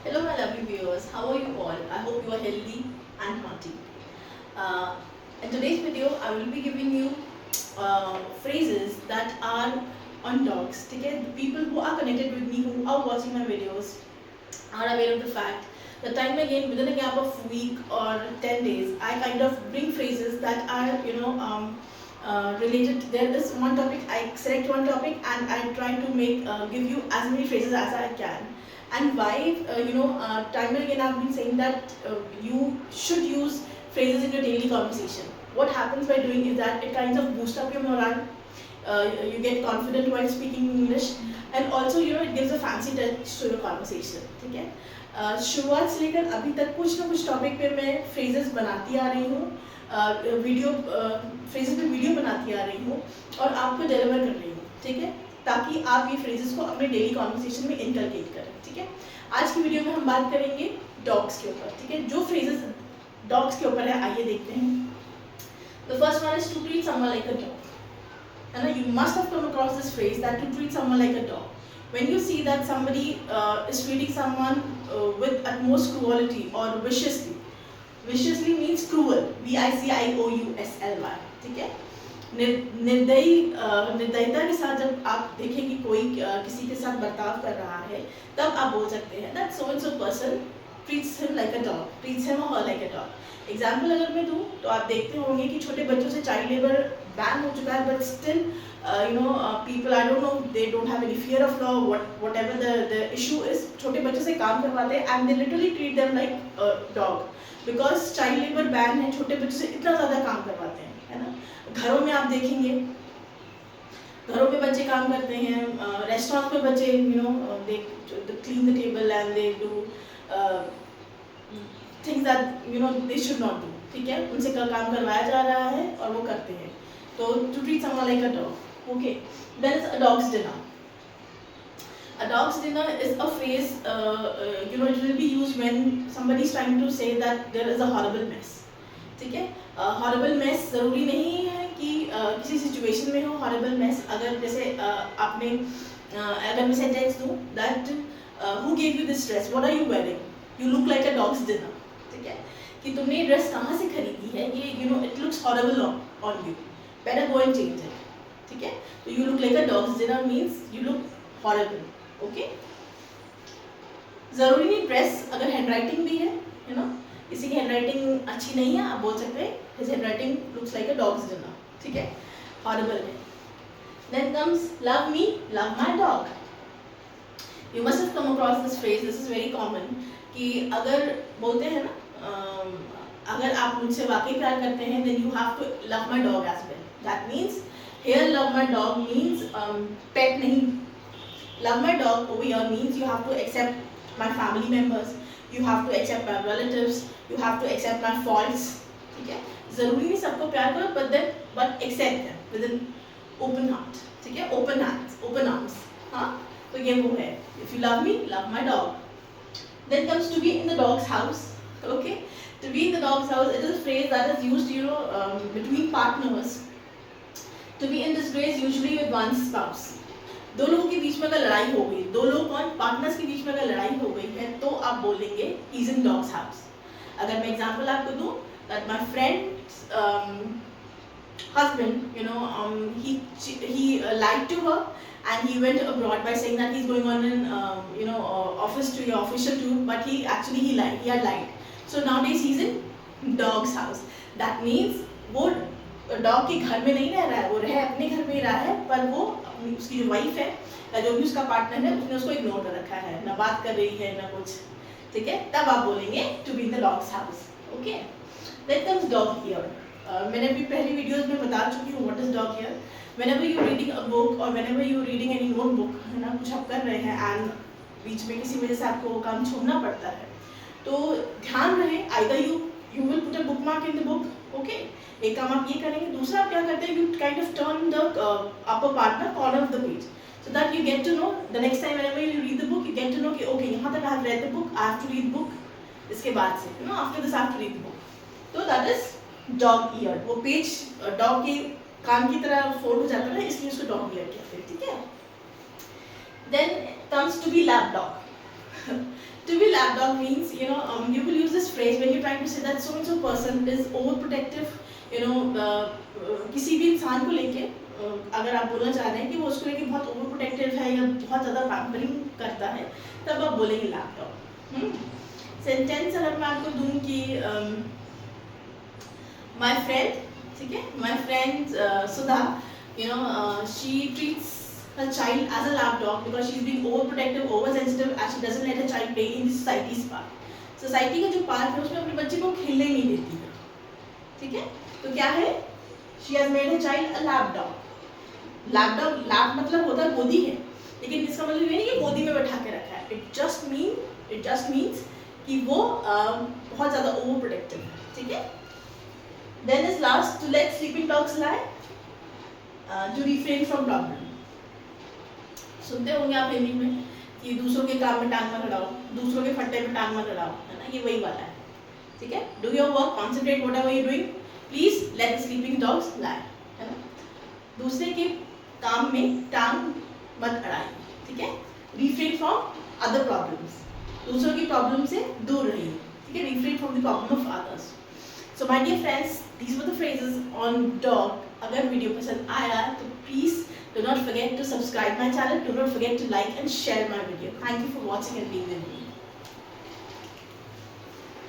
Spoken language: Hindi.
Hello, my lovely viewers. How are you all? I hope you are healthy and hearty. Uh, in today's video, I will be giving you phrases that are on dogs. Okay? The people who are connected with me, who are watching my videos, are aware of the fact that time again, within a gap of week or 10 days, I kind of bring phrases that are, related. There is one topic, I select one topic and I try to give you as many phrases as I can. And why, time and again I've been saying that you should use phrases in your daily conversation. What happens by doing is that it kind of boosts up your morale. You get confident while speaking English, and also it gives a fancy touch to your conversation. ठीक है? शुरुआत से लेकर अभी तक कुछ ना कुछ टॉपिक पे मैं फ्रेजेस बनाती आ रही हूँ, वीडियो फ्रेजेस पे वीडियो बनाती आ रही हूँ और आपको डिलीवर कर रही हूँ, ठीक है, ताकि आप ये फ्रेजेस को अपने डेली कॉन्वर्सेशन में इनकलकेट करें. ठीक है, आज की वीडियो में हम बात करेंगे डॉग्स के ऊपर. ठीक है, जो फ्रेजेस डॉग्स के ऊपर है आइए देखते हैं. The first one is to treat someone like a dog. And you must have come across this phrase that to treat someone like a dog. When you see that somebody is treating someone with utmost cruelty or viciously, viciously means cruel, VICIOUSLY. ठीक है, निर्दयता के साथ जब आप देखें कि कोई किसी के साथ बर्ताव कर रहा है, तब आप बोल सकते हैं that so and so person treats him like a dog, treats him or her like a dog. Example अगर मैं दूँ तो आप देखते होंगे कि छोटे बच्चों से चाइल्ड लेबर बैन हो चुका है, but still people, I don't know, they don't have any fear of law, whatever the issue is, छोटे बच्चों से काम करवाते हैं and they literally treat them like a dog because child labor ban है. छोटे बच्चों से इतना ज़्यादा काम करवाते हैं, है ना. घरों में आप देखेंगे, घरों में बच्चे काम करते हैं, रेस्टोरेंट में बच्चे they clean the table and they do things that they should not do. ठीक है, उनसे काम करवाया जा रहा है और वो करते हैं. तो to treat someone like a dog. Okay, then is a dog's dinner. A dog's dinner is a phrase, it will be used when somebody is trying to say that there is a horrible mess. ठीक है, हॉरिबल मेस ज़रूरी नहीं है कि किसी सिचुएशन में हो. हॉरिबल मेस अगर जैसे आपने अगर मैं सेंटेंस दूँ that who gave you this dress, what are you wearing, you look like a dog's dinner. ठीक है, कि तुमने ड्रेस कहाँ से खरीदी है, ये it looks horrible on you, better go and change it. ठीक है, तो you look like a dog's dinner means you look horrible. Okay, ज़रूरी नहीं ड्रेस, अगर हैंडराइटिंग भी है, किसी की हैंडराइटिंग अच्छी नहीं है, आप बोल सकते हैं his handwriting looks like a dog's dinner. ठीक है, हॉरिबल है. Then comes love me, love my dog. You must have come across this phrase, this is very common. कि अगर बोलते हैं ना, अगर आप मुझसे वाकई प्यार करते हैं then you have to love my dog as well. That means here love my dog means pet नहीं. Love my dog over here means you have to accept my family members, you have to accept my relatives, you have to accept my faults. ठीक है, ज़रूरी नहीं सबको प्यार करो, but accept them with an open heart. ठीक है, open hands, open arms. हाँ, तो ये वो है. If you love me, love my dog. Then comes to be in the dog's house. Okay, to be in the dog's house, it is a phrase that is used between partners. To be in disgrace usually with one's spouse. दो लोगों के बीच में अगर लड़ाई हो गई, दो लोग कौन, पार्टनर्स के बीच में अगर लड़ाई हो गई है, तो आप बोलेंगे he's in dog's house. अगर मैं एग्जांपल आपको दूं that my friend's husband, he lied to her and he went abroad by saying that he's going on an official tour, but he had lied. So nowadays he's in dog's house. That means वो डॉग के घर में नहीं रह रहा है, वो अपने घर में ही रहा है, पर वो उसकी जो वाइफ है या जो भी उसका पार्टनर है उसने उसको इग्नोर कर रखा है, ना बात कर रही है ना कुछ. ठीक है, तब आप बोलेंगे to be in the dog's house. Okay, then comes dog ear. मैंने भी पहली वीडियोस में बता चुकी हूँ what is dog ear. Whenever you reading a book और whenever you reading any notebook, है ना, कुछ आप कर रहे हैं एंड बीच में किसी वजह से आपको वो काम छोड़ना पड़ता है, तो ध्यान रहे either you will put a book mark in the book. Okay, एक काम आप ये करेंगे, दूसरा आप क्या करते हैं, you kind of turn the upper part corner of the page so that you get to know the next time whenever you read the book you get to know कि okay यहाँ तक I have read the book, I have to read book, इसके बाद से after this I have to read the book. तो that is dog ear. वो पेज डॉग के कान की तरह फोल्ड हो जाता है, इसलिए उसको डॉग ईयर कहते हैं. ठीक है, then comes to be lap dog. To be lapdog means, you will use this phrase when you're trying to say that so and so person is overprotective. किसी भी इंसान को लेके अगर आप बोलना चाह रहे हैं कि वो उसको लेके बहुत ओवर प्रोटेक्टिव है या बहुत ज़्यादा पैम्परिंग करता है, तब आप बोलेंगे लैपटॉप. सेंटेंस अगर मैं आपको दूं कि माय फ्रेंड, ठीक है, my friend Sudha, she treats her child as a lapdog because she's being overprotective, oversensitive, and she doesn't let her child play in the society's park. Society का जो पार्क है उसमें अपने बच्चे को खेलने ही नहीं देती है, ठीक है. तो क्या है, she has made her child a lapdog. Lapdog, lap मतलब होता है गोदी है, लेकिन इसका मतलब ये नहीं कि गोदी में बैठा के रखा है. इट जस्ट मीन्स कि वो बहुत ज़्यादा ओवर प्रोटेक्टिव है, ठीक है. Then is last, to let sleeping dogs lie, to refrain from problem. सुनते होंगे आप हिंदी में कि दूसरों के काम में टांग मत अड़ाओ, दूसरों के फट्टे में टांग मत अड़ाओ, है ना, ये वही वाला है, ठीक है. Do your work, concentrate whatever you doing, please let the sleeping dogs lie, है ना. दूसरे के काम में टांग मत अड़ाइए, ठीक है. रिफ्रेन फ्रॉम अदर प्रॉब्लम्स, दूसरों की प्रॉब्लम से दूर रहिए, ठीक है. Refrain from the problem of others. So my dear friends, these were the phrases on dog. अगर वीडियो पसंद आया तो please do not forget to subscribe my channel, do not forget to like and share my video. Thank you for watching and being with me.